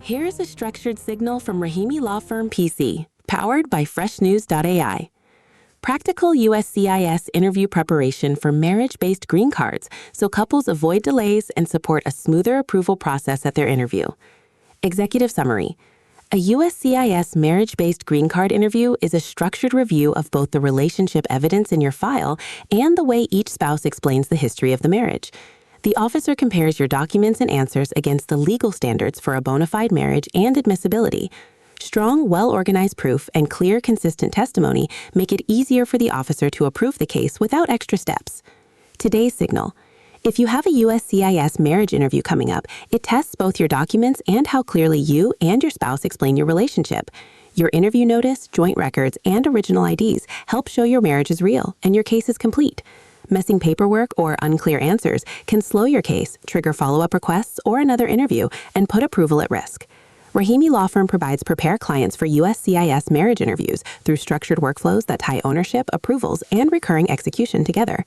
Here's a structured signal from Rahimi Law Firm PC, powered by freshnews.ai. Practical USCIS interview preparation for marriage-based green cards so couples avoid delays and support a smoother approval process at their interview. Executive summary. A USCIS marriage-based green card interview is a structured review of both the relationship evidence in your file and the way each spouse explains the history of the marriage. The officer compares your documents and answers against the legal standards for a bona fide marriage and admissibility. Strong, well-organized proof and clear, consistent testimony make it easier for the officer to approve the case without extra steps. Today's signal. If you have a USCIS marriage interview coming up, it tests both your documents and how clearly you and your spouse explain your relationship. Your interview notice, joint records, and original IDs help show your marriage is real and your case is complete. Missing paperwork or unclear answers can slow your case, trigger follow-up requests or another interview, and put approval at risk. Rahimi Law Firm provides prepare clients for USCIS marriage interviews through structured workflows that tie ownership, approvals, and recurring execution together.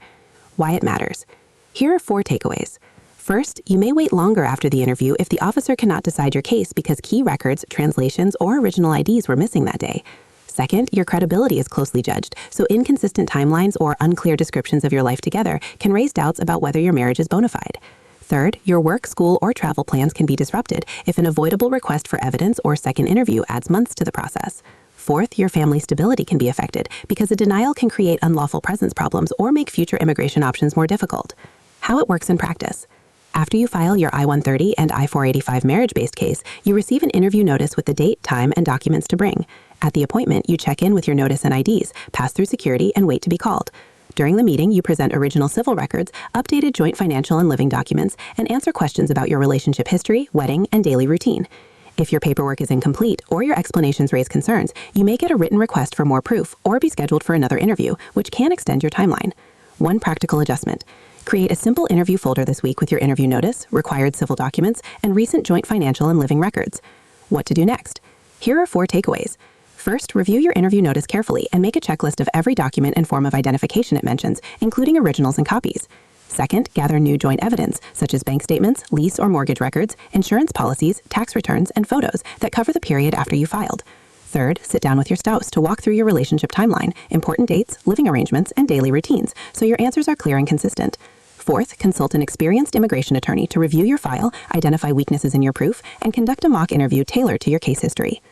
Why it matters. Here are 4 takeaways. First, you may wait longer after the interview if the officer cannot decide your case because key records, translations, or original IDs were missing that day. Second, your credibility is closely judged, so inconsistent timelines or unclear descriptions of your life together can raise doubts about whether your marriage is bona fide. Third, your work, school, or travel plans can be disrupted if an avoidable request for evidence or second interview adds months to the process. Fourth, your family stability can be affected because a denial can create unlawful presence problems or make future immigration options more difficult. How it works in practice. After you file your I-130 and I-485 marriage-based case, you receive an interview notice with the date, time, and documents to bring. At the appointment, you check in with your notice and IDs, pass through security, and wait to be called. During the meeting, you present original civil records, updated joint financial and living documents, and answer questions about your relationship history, wedding, and daily routine. If your paperwork is incomplete or your explanations raise concerns, you may get a written request for more proof or be scheduled for another interview, which can extend your timeline. One practical adjustment. Create a simple interview folder this week with your interview notice, required civil documents, and recent joint financial and living records. What to do next? Here are 4 takeaways. First, review your interview notice carefully and make a checklist of every document and form of identification it mentions, including originals and copies. Second, gather new joint evidence, such as bank statements, lease or mortgage records, insurance policies, tax returns, and photos that cover the period after you filed. Third, sit down with your spouse to walk through your relationship timeline, important dates, living arrangements, and daily routines, so your answers are clear and consistent. Fourth, consult an experienced immigration attorney to review your file, identify weaknesses in your proof, and conduct a mock interview tailored to your case history.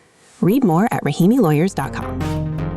Read more at rahimilawyers.com.